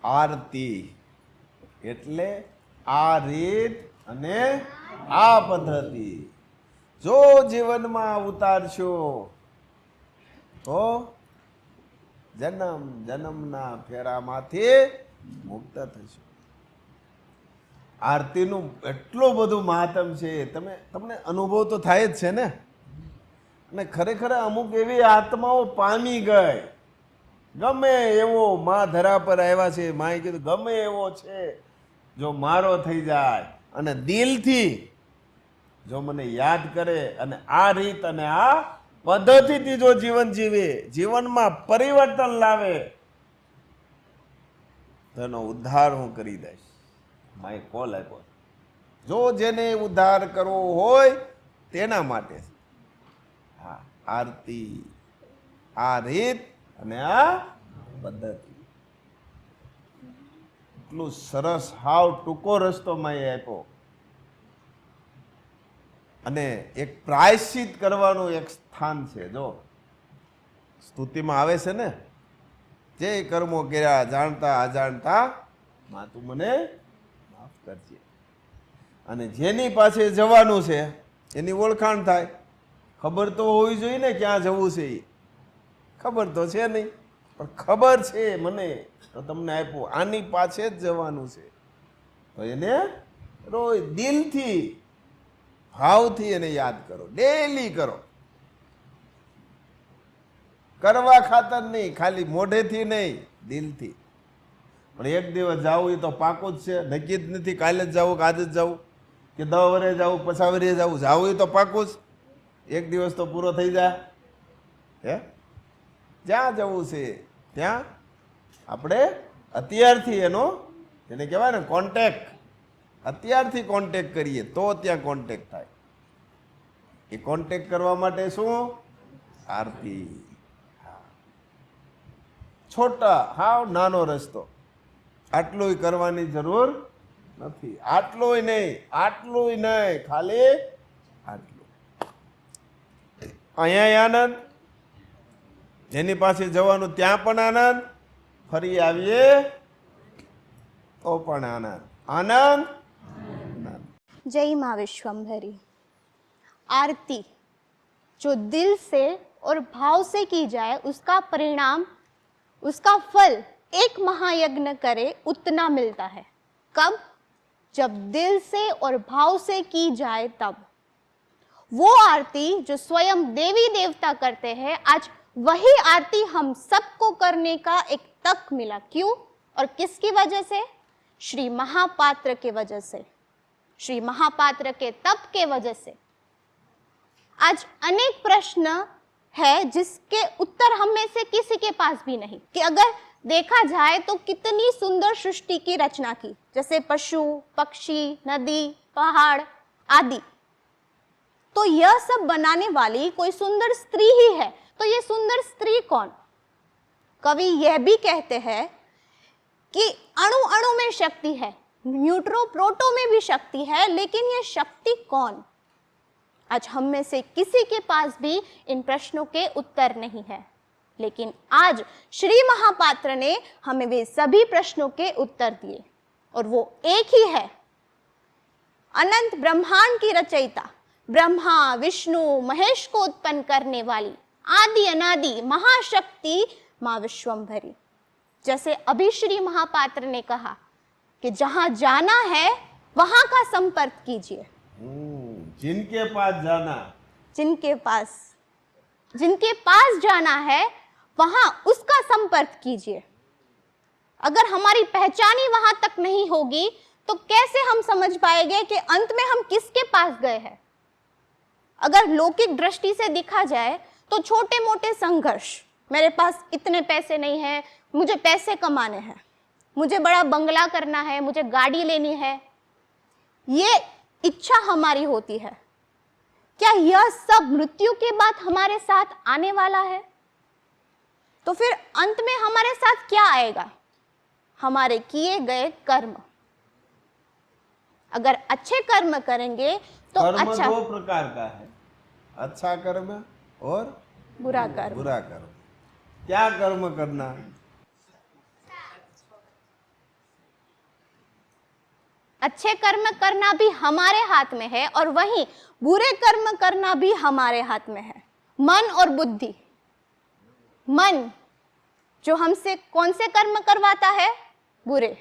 આરતી એટલે આ રીત અને આ પદ્ધતિ જો જીવનમાં ઉતારશો તો જન્મ જન્મના ફેરામાંથી મુક્ત થશો. આરતીનું એટલું બધું મહાત્મ છે, તમને અનુભવ તો થાય જ છે ને. અને ખરેખર અમુક એવી આત્માઓ પામી ગઈ, ગમે એવો મા ધરા પર આવ્યા છે, માએ કીધું ગમે એવો છે, જો મારો થઈ જાય અને દિલથી જો મને યાદ કરે અને આ રીત અને આ પદ્ધતિથી જો જીવન જીવે, જીવનમાં પરિવર્તન લાવે, તો એનો ઉદ્ધાર હું કરી દઈશ. માય કોલ આપ્યો. જો જેને ઉદ્ધાર કરવો હોય તેના માટે. હા, આરતી, આ રીત અને આ પદ્ધતિ એટલું સરસ, હાવ ટૂંકો રસ્તો માએ આપ્યો. અને એક પ્રાયશ્ચિત કરવાનું એક સ્થાન છે. જો સ્તુતિમાં આવે છે ને, જે કર્મો કર્યા જાણતા અજાણતા માં તું મને માફ કરજે. અને જેની પાસે જવાનું છે એની ઓળખાણ થાય. ખબર તો હોવી જોઈએ ને ક્યાં જવું છે. એ ખબર તો છે નહીં, પણ ખબર છે મને તો તમને આપ્યું, આની પાસે જ જવાનું છે. તો એને રોજ દિલથી ભાવથી એને યાદ કરો, ડેલી કરો. કરવા ખાતર નહીં, ખાલી મોઢેથી નહીં, દિલથી. પણ એક દિવસ જવું એ તો પાકું જ છે, નક્કી જ નથી કાલે જ જવું કે આજે જ જવું કે 10 વર્ષે જવું 50 વર્ષે જવું એ તો પાકું જ. એક દિવસ તો પૂરો થઈ જાય. હે, જ્યાં જવું છે ત્યાં આપણે અત્યારથી એનો, એને કહેવાય ને કોન્ટેક્ટ, અત્યારથી કોન્ટેક્ટ કરીએ તો ત્યાં કોન્ટેક્ટ થાય. એ કોન્ટેક્ટ કરવા માટે શું? આરતી. છોટા, હાવ નાનો રસ્તો, આટલું કરવાની જરૂર નથી. આટલું નહીં, ખાલી આટલું. અહીંયા આનંદ, જેની પાસે જવાનું ત્યાં પણ આનંદ, ફરી આવીએ તો પણ આનંદ. આનંદ. जय माँ विश्वम्भरी। आरती जो दिल से और भाव से की जाए उसका परिणाम, उसका फल एक महायज्ञ करे उतना मिलता है। कब? जब दिल से और भाव से की जाए तब। वो आरती जो स्वयं देवी देवता करते हैं, आज वही आरती हम सबको करने का एक तक मिला। क्यों और किसकी वजह से? श्री महापात्र के वजह से, श्री महापात्र के तप के वजह से। आज अनेक प्रश्न है जिसके उत्तर हम में से किसी के पास भी नहीं, कि अगर देखा जाए तो कितनी सुंदर सृष्टि की रचना की, जैसे पशु पक्षी नदी पहाड़ आदि, तो यह सब बनाने वाली कोई सुंदर स्त्री ही है। तो ये सुंदर स्त्री कौन? कवि यह भी कहते हैं कि अणु अणु में शक्ति है, न्यूट्रो प्रोटो में भी शक्ति है, लेकिन ये शक्ति कौन? आज हम में से किसी के पास भी इन प्रश्नों के उत्तर नहीं है, लेकिन आज श्री महापात्र ने हमें वे सभी प्रश्नों के उत्तर दिए, और वो एक ही है, अनंत ब्रह्मांड की रचयिता, ब्रह्मा विष्णु महेश को उत्पन्न करने वाली आदि अनादि महाशक्ति माँ विश्वम्भरी। जैसे अभी श्री महापात्र ने कहा कि जहां जाना है वहां का संपर्क कीजिए। जिनके पास जाना, जिनके पास जाना है वहां उसका संपर्क कीजिए। अगर हमारी पहचान ही वहां तक नहीं होगी तो कैसे हम समझ पाएंगे कि अंत में हम किसके पास गए हैं। अगर लौकिक दृष्टि से देखा जाए तो छोटे मोटे संघर्ष, मेरे पास इतने पैसे नहीं है, मुझे पैसे कमाने हैं, मुझे बड़ा बंगला करना है, मुझे गाड़ी लेनी है, ये इच्छा हमारी होती है। क्या यह सब मृत्यु के बाद हमारे साथ आने वाला है? तो फिर अंत में हमारे साथ क्या आएगा? हमारे किए गए कर्म। अगर अच्छे कर्म करेंगे तो कर्म अच्छा, 2 प्रकार का है, अच्छा कर्म और बुरा कर्म। बुरा कर्म। क्या कर्म करना? अच्छे कर्म करना भी हमारे हाथ में है और वहीं बुरे कर्म करना भी हमारे हाथ में है। मन और बुद्धि, मन जो हमसे कौन से कर्म करवाता है? बुरे।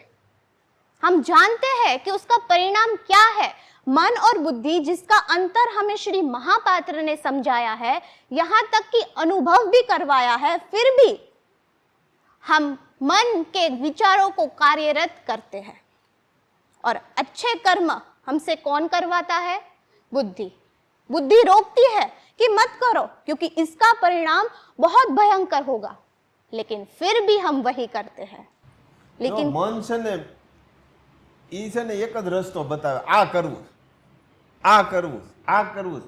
हम जानते हैं कि उसका परिणाम क्या है। मन और बुद्धि जिसका अंतर हमें श्री महापात्र ने समझाया है, यहां तक कि अनुभव भी करवाया है, फिर भी हम मन के विचारों को कार्यरत करते हैं। और अच्छे कर्म हमसे कौन करवाता है? बुद्धि। बुद्धि रोकती है कि मत करो क्योंकि इसका परिणाम बहुत भयंकर होगा, लेकिन फिर भी हम वही करते हैं। लेकिन મન છે ને એ છે ને એક જ રસ્તો બતાવે, આ કરવું, આ કરવું, આ કરવું.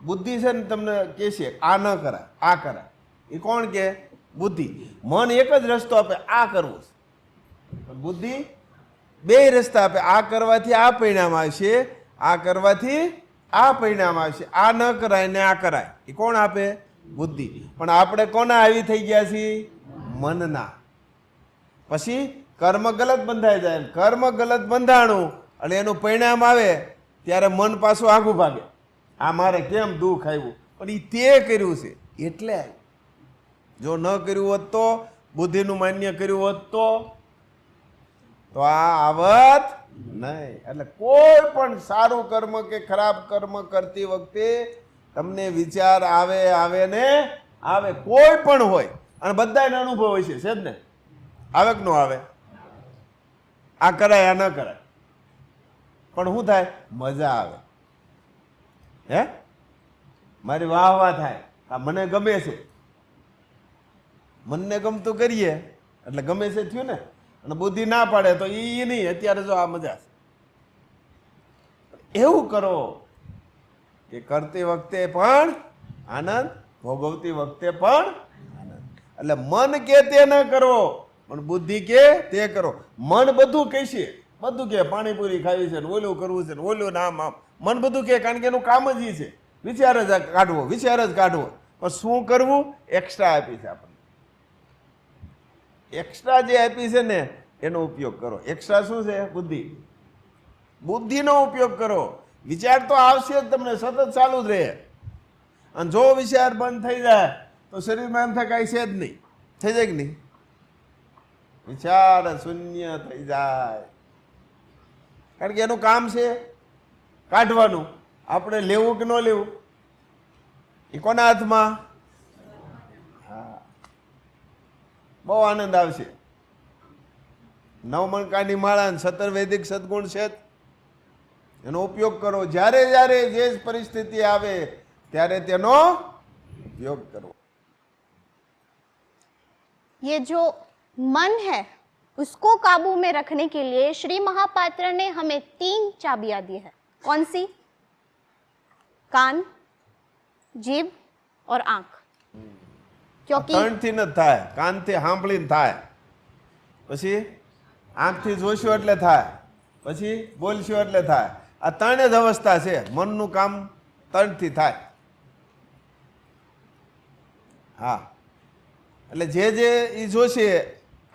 બુદ્ધિ છે ને તમને કહે છે આ ન કરાય, આ કરાય. એ કોણ કે? બુદ્ધિ. મન એક જ રસ્તો આપે, આ કરવું. પણ બુદ્ધિ બે રસ્તા આપે, આ કરવાથી આ પરિણામ આવશે, આ કરવાથી આ પરિણામ આવશે, આ ન કરાય ને આ કરાય. એ કોણ આપે? બુદ્ધિ. પણ આપણે કોના આવી થઈ ગયા છીએ? મનના. પછી કર્મ ગલત બંધાઈ જાય. કર્મ ગલત બંધાણું અને એનું પરિણામ આવે ત્યારે મન પાછું આઘું ભાગે, આ મારે કેમ દુઃખ આવ્યું, પણ એ તે કર્યું છે એટલે આવ્યું. જો ન કર્યું હોત તો, બુદ્ધિનું માન્ય કર્યું હોત તો આ આવત નહીં. એટલે કોઈ પણ સારું કર્મ કે ખરાબ કર્મ કરતી વખતે તમને વિચાર આવે ને આવે, કોઈ પણ હોય, અને બધાને અનુભવ હોય છે જ ને, આવે કે ન આવે? આ કરાય, આ ન કરાય, પણ શું થાય? મજા આવે. હે, મારી વાહ વાહ થાય, આ મને ગમે છે. મનને ગમતું કરીએ એટલે ગમે છે થયું ને. અને બુદ્ધિ ના પાડે તો એ નહીં, અત્યારે જો આ મજા છે. એવું કરો કે કરતી વખતે પણ આનંદ, ભોગવતી વખતે પણ આનંદ. એટલે મન કે તે ન કરો, પણ બુદ્ધિ કે તે કરો. મન બધું કહેશે, બધું કે પાણીપુરી ખાવી છે ને ઓલું કરવું છે ને ઓલું નામ આમ, મન બધું કે, કારણ કે એનું કામ જ એ છે, વિચાર જ કાઢવો, વિચાર જ કાઢવો. પણ શું કરવું? એક્સ્ટ્રા આપી છે આપણને. એક્સ્ટ્રા જે આપી છે ને એનો ઉપયોગ કરો. એક્સ્ટ્રા શું છે? બુદ્ધિ. બુદ્ધિનો ઉપયોગ કરો. વિચાર તો આવશે જ તમને, સતત ચાલુ જ રહે. અને જો વિચાર બંધ થઈ જાય તો શરીરમાં એમ થાય કાંઈ છે જ નહીં. થઈ જાય કે નહીં? વિચાર શૂન્ય થઈ જાય, કારણ કે એનું કામ છે કાઢવાનું. આપણે લેવું કે ન લેવું એ કોના હાથમાં? હા, બહુ આનંદ આવશે. નવમણકાની માળા અને 17 વૈદિક સદગુણ છે, એનો ઉપયોગ કરો. જ્યારે જ્યારે જે પરિસ્થિતિ આવે ત્યારે તેનો ઉપયોગ કરો. ये जो मन है उसको काबू में रखने के लिए श्री महापात्र ने हमें 3 चाबियां दी है। कौन सी? कान, जीभ और आंख। क्योंकि ત્રણથી ન થાય. કાનથી સાંભળીને થાય, પછી આંખથી જોઈશું એટલે થાય, પછી બોલશું એટલે થાય. આ ત્રણે જ અવસ્થા છે. મનનું કામ ત્રણથી થાય. હા, એટલે જે એ જોશે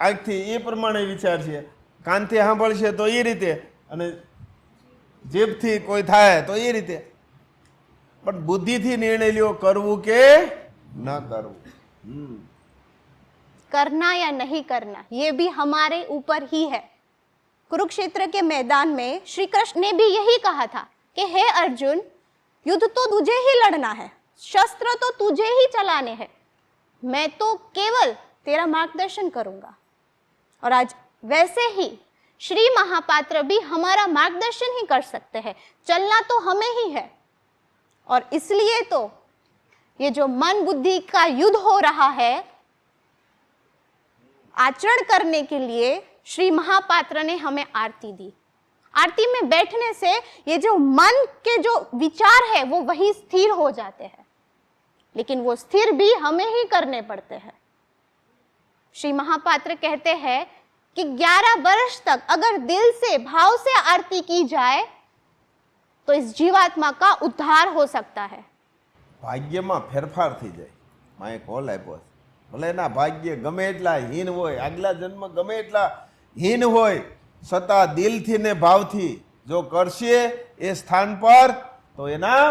આંખથી એ પ્રમાણે વિચાર છે, કાનથી સાંભળશે તો એ રીતે, અને જીભથી કોઈ થાય તો એ રીતે. પણ બુદ્ધિથી નિર્ણય લ્યો, કરવું કે ન કરવું. करना या नहीं करना ये भी हमारे ऊपर ही है। कुरुक्षेत्र के मैदान में श्री कृष्ण ने भी यही कहा था कि हे अर्जुन, युद्ध तो तुझे ही लड़ना है, शस्त्र तो तुझे ही चलाने हैं, मैं तो केवल तेरा मार्गदर्शन करूंगा। और आज वैसे ही श्री महापात्र भी हमारा मार्गदर्शन ही कर सकते हैं, चलना तो हमें ही है। और इसलिए तो ये जो मन बुद्धि का युद्ध हो रहा है, आचरण करने के लिए श्री महापात्र ने हमें आरती दी। आरती में बैठने से ये जो मन के जो विचार है वो वहीं स्थिर हो जाते हैं, लेकिन वो स्थिर भी हमें ही करने पड़ते हैं। श्री महापात्र कहते हैं कि 11 वर्ष तक अगर दिल से भाव से आरती की जाए तो इस जीवात्मा का उद्धार हो सकता है। ભાગ્યમાં ફેરફાર થઈ જાય. માએ કોલ આપ્યો, ભલે એના ભાગ્ય ગમે એટલા હીન હોય, આગલા જન્મ ગમે એટલા હીન હોય, છતાં દિલથી ને ભાવથી જો કરશે એ સ્થાન પર તો એના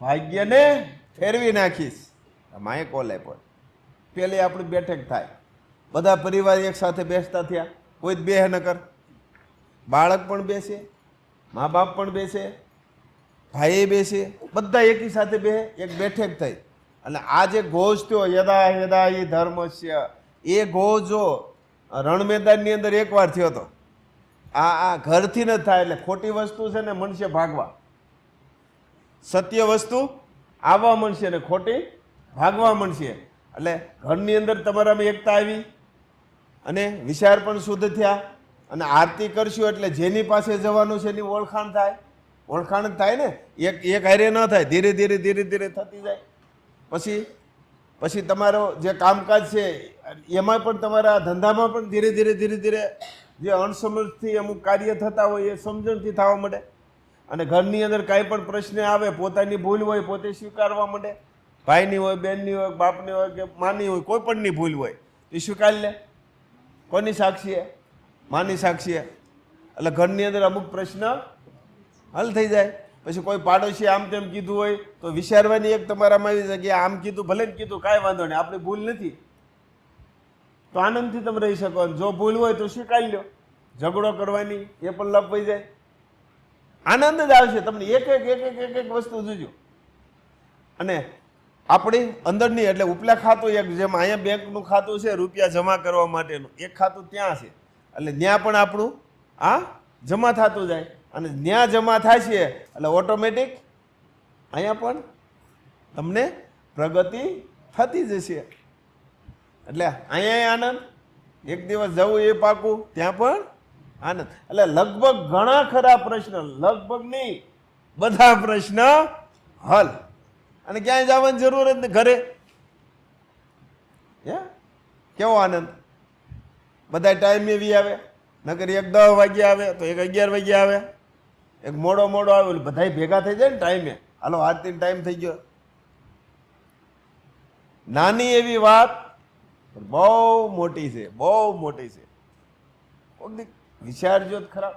ભાગ્યને ફેરવી નાખીશ. માએ કોલ આપ્યો. પેલી આપણી બેઠક થાય, બધા પરિવાર એક સાથે બેસતા થયા. કોઈ જ બેહ ન કર, બાળક પણ બેસે, મા બાપ પણ બેસે, ભાઈ બેસે, બધા એકી સાથે બે એક બેઠક થઈ. અને આ જે ઘોષ થયો યદા યદા ઈ ધર્મસ્ય, એ ઘોષ જો રણ મેદાનની અંદર એકવાર થયો હતો. આ ઘરથી ન થાય. એટલે ખોટી વસ્તુ છે ને મનશે ભાગવા, સત્ય વસ્તુ આવવા મળશે ને ખોટી ભાગવા મળશે. એટલે ઘરની અંદર તમારામાં એકતા આવી અને વિચાર પણ શુદ્ધ થયા. અને આરતી કરશું એટલે જેની પાસે જવાનું છે એની ઓળખાણ થાય. ઓળખાણ જ થાય ને, એક હારે ન થાય, ધીરે ધીરે ધીરે ધીરે થતી જાય. પછી તમારો જે કામકાજ છે એમાં પણ, તમારા ધંધામાં પણ ધીરે ધીરે ધીરે ધીરે જે અણસમજથી અમુક કાર્ય થતા હોય એ સમજણથી થવા માંડે. અને ઘરની અંદર કાંઈ પણ પ્રશ્ન આવે, પોતાની ભૂલ હોય પોતે સ્વીકારવા માંડે. ભાઈની હોય, બહેનની હોય, બાપની હોય કે માની હોય, કોઈ પણની ભૂલ હોય એ સ્વીકારી લે. કોની સાક્ષીએ? માની સાક્ષીએ. એટલે ઘરની અંદર અમુક પ્રશ્ન હલ થઈ જાય. પછી કોઈ પાડોશી આમ તેમ કીધું હોય તો વિચારવાની એક તમારામાં આવી જાય કે આમ કીધું, ભલે ને કીધું, કાંઈ વાંધો નહીં, આપણી ભૂલ નથી, તો આનંદથી તમે રહી શકો. જો ભૂલ હોય તો સ્વીકારી લો. ઝઘડો કરવાની એ પણ લપવાઈ જાય. આનંદ જ આવશે તમને. એક એક એક એક એક એક વસ્તુ જોજો. અને આપણી અંદરની, એટલે ઉપલા ખાતું એક, જેમ અહીંયા બેંકનું ખાતું છે રૂપિયા જમા કરવા માટેનું, એક ખાતું ત્યાં છે. એટલે ત્યાં પણ આપણું જમા થતું જાય. અને ત્યાં જમા થાય છે એટલે ઓટોમેટિક અહીંયા પણ તમને પ્રગતિ થતી જશે. એટલે અહીંયા આનંદ, એક દિવસ જવું એ પાકું, ત્યાં પણ આનંદ. એટલે લગભગ ઘણા ખરા પ્રશ્ન, લગભગ નહીં બધા પ્રશ્ન હલ. અને ક્યાંય જવાની જરૂર જ નહીં, ઘરે. કેવો આનંદ! બધા ટાઈમ એવી આવે, નકર એક 10 વાગે આવે તો એક 11 વાગે આવે, એક મોડો આવે, બધા ભેગા થઈ જાય ને ટાઈમે. હાલો આરતી ટાઈમ થઈ ગયો. નાની એવી વાત બહુ મોટી છે, બહુ મોટી છે. વિચારજો ખરા,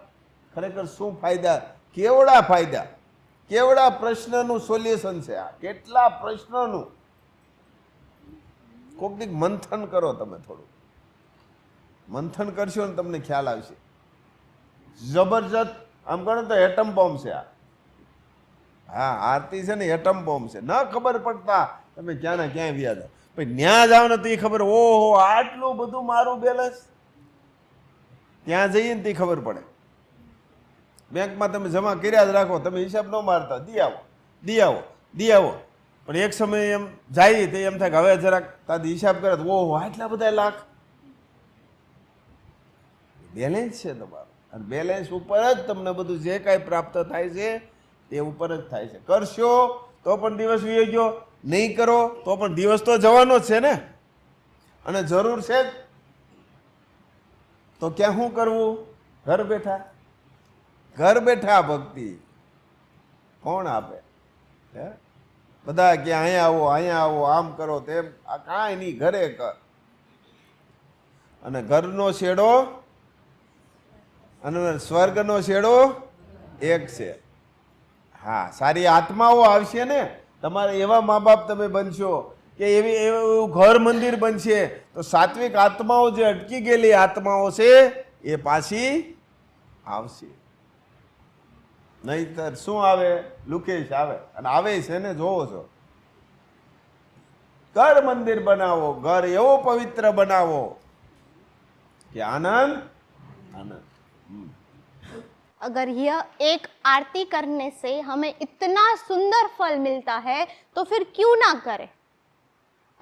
ખરેખર શું ફાયદા, કેવડા ફાયદા, કેવડા પ્રશ્નનું સોલ્યુશન છે આ. કેટલા પ્રશ્નોનું. કોક દીક મંથન કરો તમે, થોડું મંથન કરશો ને તમને ખ્યાલ આવશે. જબરજસ્ત. આમ ગણો તો એટમ બોમ્બ છે આ. હા, આરતી છે ને એટમ બોમ્બ છે. ન ખબર પડતા તમે ક્યાં ને ક્યાંય વ્યા જાઓ. પછી ન્યા જાઓ ને તો એ ખબર, ઓહો આટલું બધું મારું બેલેન્સ. ત્યાં જઈએ ને તે ખબર પડે. બેંકમાં તમે જમા કર્યા જ રાખો, તમે હિસાબ ન મારતા, દી આવો. પણ એક સમયે એમ જાય તો એમ થાય કે હવે જરાક તાદી હિસાબ કરે તો ઓહો આટલા બધા લાખ. બેલેન્સ છે તમારું. અને બેલેન્સ ઉપર જ તમને બધું જે કાંઈ પ્રાપ્ત થાય છે તે ઉપર જ થાય છે. કરશો તો પણ દિવસ વી ગયો, નહીં કરો તો પણ દિવસ તો જવાનો જ છે ને. અને જરૂર છે જ તો ક્યાં શું કરવું? ઘર બેઠા ભક્તિ કોણ આપે? બધા કે અહીંયા આવો, આમ કરો, તેમ. આ કાંઈ નહીં, ઘરે કર. અને ઘરનો શેડો અને સ્વર્ગનો શેડો એક છે. હા, સારી આત્માઓ આવશે ને. તમારે એવા મા બાપ તમે બનશો કે એવું ઘર મંદિર બનશે તો સાત્વિક આત્માઓ, જે અટકી ગયેલી આત્માઓ છે એ પાછી આવશે. નહીતર શું આવે? લુકેશ આવે. અને આવે છે ને, જોવો છો. ઘર મંદિર બનાવો, ઘર એવો પવિત્ર બનાવો कि आनंद आनंद। अगर यह एक आरती करने से हमें इतना सुंदर फल मिलता है तो फिर क्यों ना करें।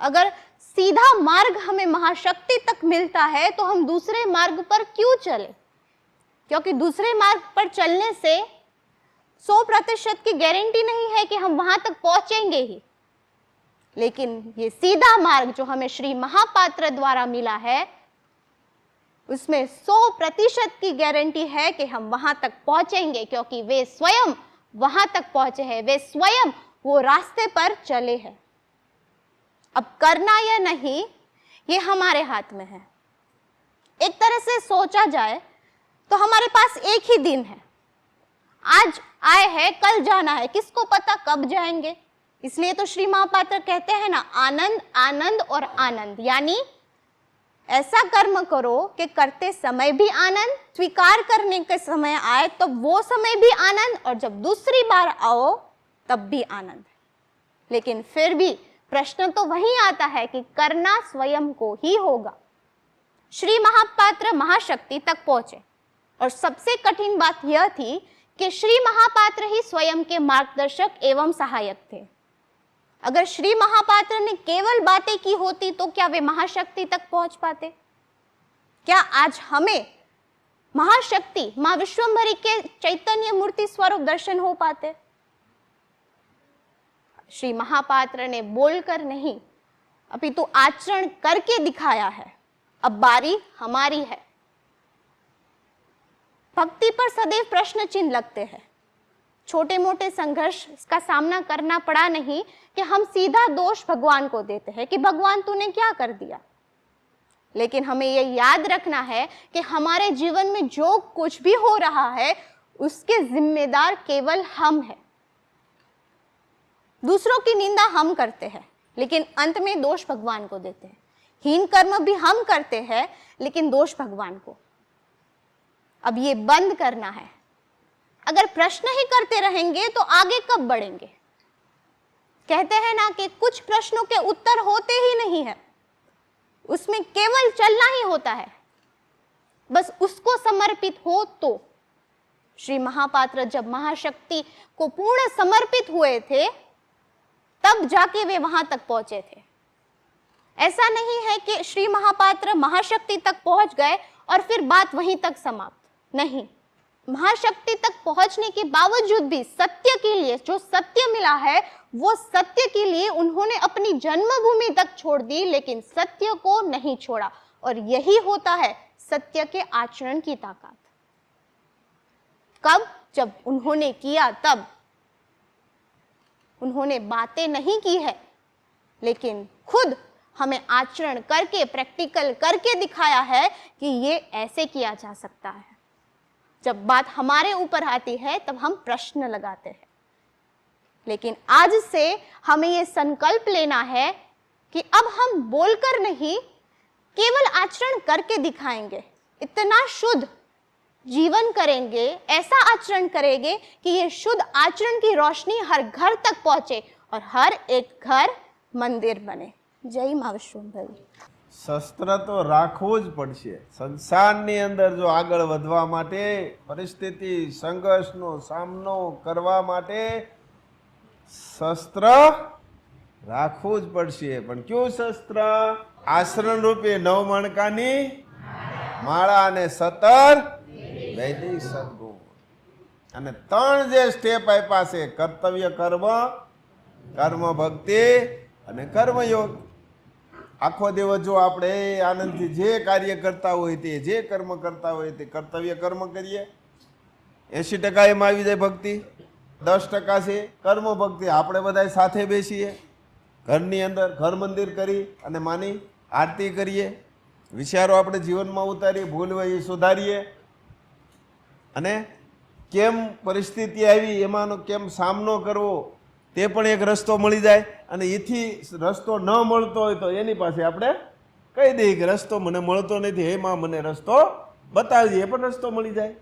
अगर सीधा मार्ग हमें महाशक्ति तक मिलता है तो हम दूसरे मार्ग पर क्यों चले, क्योंकि दूसरे मार्ग पर चलने से 100% की गारंटी नहीं है कि हम वहां तक पहुंचेंगे ही, लेकिन ये सीधा मार्ग जो हमें श्री महापात्र द्वारा मिला है उसमें 100% की गारंटी है कि हम वहां तक पहुंचेंगे, क्योंकि वे स्वयं वहां तक पहुंचे हैं, वे स्वयं वो रास्ते पर चले हैं। अब करना या नहीं ये हमारे हाथ में है। एक तरह से सोचा जाए तो हमारे पास एक ही दिन है, आज आए हैं, कल जाना है, किसको पता कब जाएंगे। इसलिए तो श्री महापात्र कहते हैं ना, आनंद आनंद और आनंद, यानी ऐसा कर्म करो कि करते समय भी आनंद, स्वीकार करने के समय आए तो वो समय भी आनंद, और जब दूसरी बार आओ तब भी आनंद। लेकिन फिर भी प्रश्न तो वही आता है कि करना स्वयं को ही होगा। श्री महापात्र महाशक्ति तक पहुंचे और सबसे कठिन बात यह थी कि श्री महापात्र ही स्वयं के मार्गदर्शक एवं सहायक थे। अगर श्री महापात्र ने केवल बातें की होती तो क्या वे महाशक्ति तक पहुंच पाते? क्या आज हमें महाशक्ति मां विश्वम्भरी के चैतन्य मूर्ति स्वरूप दर्शन हो पाते? श्री महापात्र ने बोलकर नहीं, अपितु आचरण करके दिखाया है। अब बारी हमारी है। भक्ति पर सदैव प्रश्न चिन्ह लगते हैं। छोटे मोटे संघर्ष का सामना करना पड़ा नहीं कि हम सीधा दोष भगवान को देते हैं कि भगवान तूने क्या कर दिया। लेकिन हमें यह याद रखना है कि हमारे जीवन में जो कुछ भी हो रहा है उसके जिम्मेदार केवल हम हैं। दूसरों की निंदा हम करते हैं लेकिन अंत में दोष भगवान को देते हैं। हीन कर्म भी हम करते हैं लेकिन दोष भगवान को। अब ये बंद करना है। अगर प्रश्न ही करते रहेंगे तो आगे कब बढ़ेंगे? कहते हैं ना कि कुछ प्रश्नों के उत्तर होते ही नहीं है, उसमें केवल चलना ही होता है, बस उसको समर्पित हो तो। श्री महापात्र जब महाशक्ति को पूर्ण समर्पित हुए थे तब जाके वे वहां तक पहुंचे थे। ऐसा नहीं है कि श्री महापात्र महाशक्ति तक पहुंच गए और फिर बात वहीं तक समाप्त। नहीं, महाशक्ति तक पहुंचने के बावजूद भी सत्य के लिए, जो सत्य मिला है वो सत्य के लिए उन्होंने अपनी जन्मभूमि तक छोड़ दी, लेकिन सत्य को नहीं छोड़ा। और यही होता है सत्य के आचरण की ताकत। कब? जब उन्होंने किया तब। उन्होंने बातें नहीं की है लेकिन खुद हमें आचरण करके, प्रैक्टिकल करके दिखाया है कि ये ऐसे किया जा सकता है। जब बात हमारे ऊपर आती है तब हम प्रश्न लगाते हैं। लेकिन आज से हमें ये संकल्प लेना है कि अब हम बोलकर नहीं, केवल आचरण करके दिखाएंगे। इतना शुद्ध जीवन करेंगे, ऐसा आचरण करेंगे कि ये शुद्ध आचरण की रोशनी हर घर तक पहुंचे और हर एक घर मंदिर बने। जय मां विश्वम्भरी। શસ્ત્ર તો રાખવું જ પડશે સંસારની અંદર। જો આગળ વધવા માટે, પરિસ્થિતિ સંઘર્ષનો સામનો કરવા માટે શસ્ત્ર રાખવું જ પડશે। પણ કયું શસ્ત્ર? આશ્રમ રૂપી 9 મણકાની માળા અને 17 વૈદિક સદગુણ। અને 3 જે સ્ટેપ આપ્યા છે, કર્તવ્ય કર્મ, કર્મ ભક્તિ અને કર્મયોગ। આખો દિવસ જો આપણે આનંદથી જે કાર્ય કરતા હોય તે, જે કર્મ કરતા હોય તે કર્તવ્ય કર્મ કરીએ, 80% એમાં આવી જાય ભક્તિ, 10% છે કર્મ ભક્તિ। આપણે બધા સાથે બેસીએ ઘરની અંદર, ઘર મંદિર કરી અને માની આરતી કરીએ, વિચારો આપણે જીવનમાં ઉતારીએ, ભૂલ હોય એ સુધારીએ, અને કેમ પરિસ્થિતિ આવી એમાંનો કેમ સામનો કરવો તે પણ એક રસ્તો મળી જાય। અને એથી રસ્તો ન મળતો હોય તો એની પાસે આપણે કહી દઈએ કે રસ્તો મને મળતો નથી, હે માં મને રસ્તો બતાવી, એ પણ રસ્તો મળી જાય।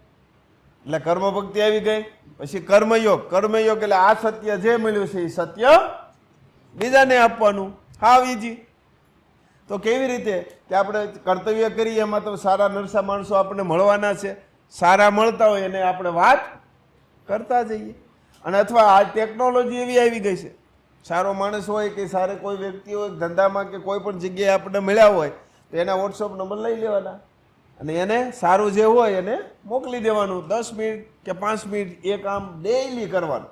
એટલે કર્મ ભક્તિ આવી ગઈ। પછી કર્મયોગ। કર્મયોગ એટલે આ સત્ય જે મળ્યું છે એ સત્ય બીજાને આપવાનું। હાવ ઈજી। તો કેવી રીતે કે આપણે કર્તવ્ય કરીએ, એમાં તો સારા નરસા માણસો આપણને મળવાના છે, સારા મળતા હોય એને આપણે વાત કરતા જઈએ। અને અથવા આ ટેકનોલોજી એવી આવી ગઈ છે, સારો માણસ હોય કે સારે કોઈ વ્યક્તિ હોય ધંધામાં કે કોઈ પણ જગ્યાએ આપણે મળ્યા હોય તો એના વોટ્સઅપ નંબર લઈ લેવાના અને એને સારું જે હોય એને મોકલી દેવાનું। 10 મિનિટ કે 5 મિનિટ એ કામ ડેઈલી કરવાનું।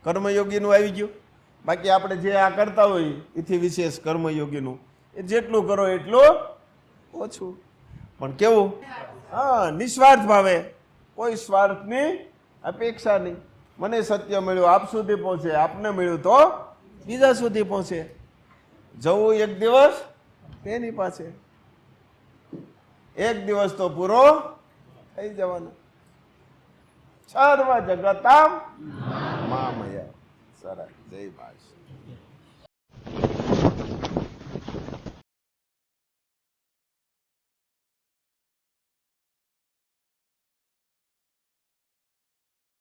કર્મયોગીનું આવી ગયું। બાકી આપણે જે આ કરતા હોય એથી વિશેષ કર્મયોગીનું એ જેટલું કરો એટલું ઓછું। પણ કેવું? હા, નિસ્વાર્થ ભાવે, કોઈ સ્વાર્થની અપેક્ષા નહીં। મને સત્ય મળ્યું, આપ સુધી પહોંચે, આપને મળ્યું તો બીજા સુધી પહોંચે। જવું એક દિવસ તેની પાસે, એક દિવસ તો પૂરો થઈ જવાનો। સર્વ જગતામ મામય. સરસ, જય ભાષ.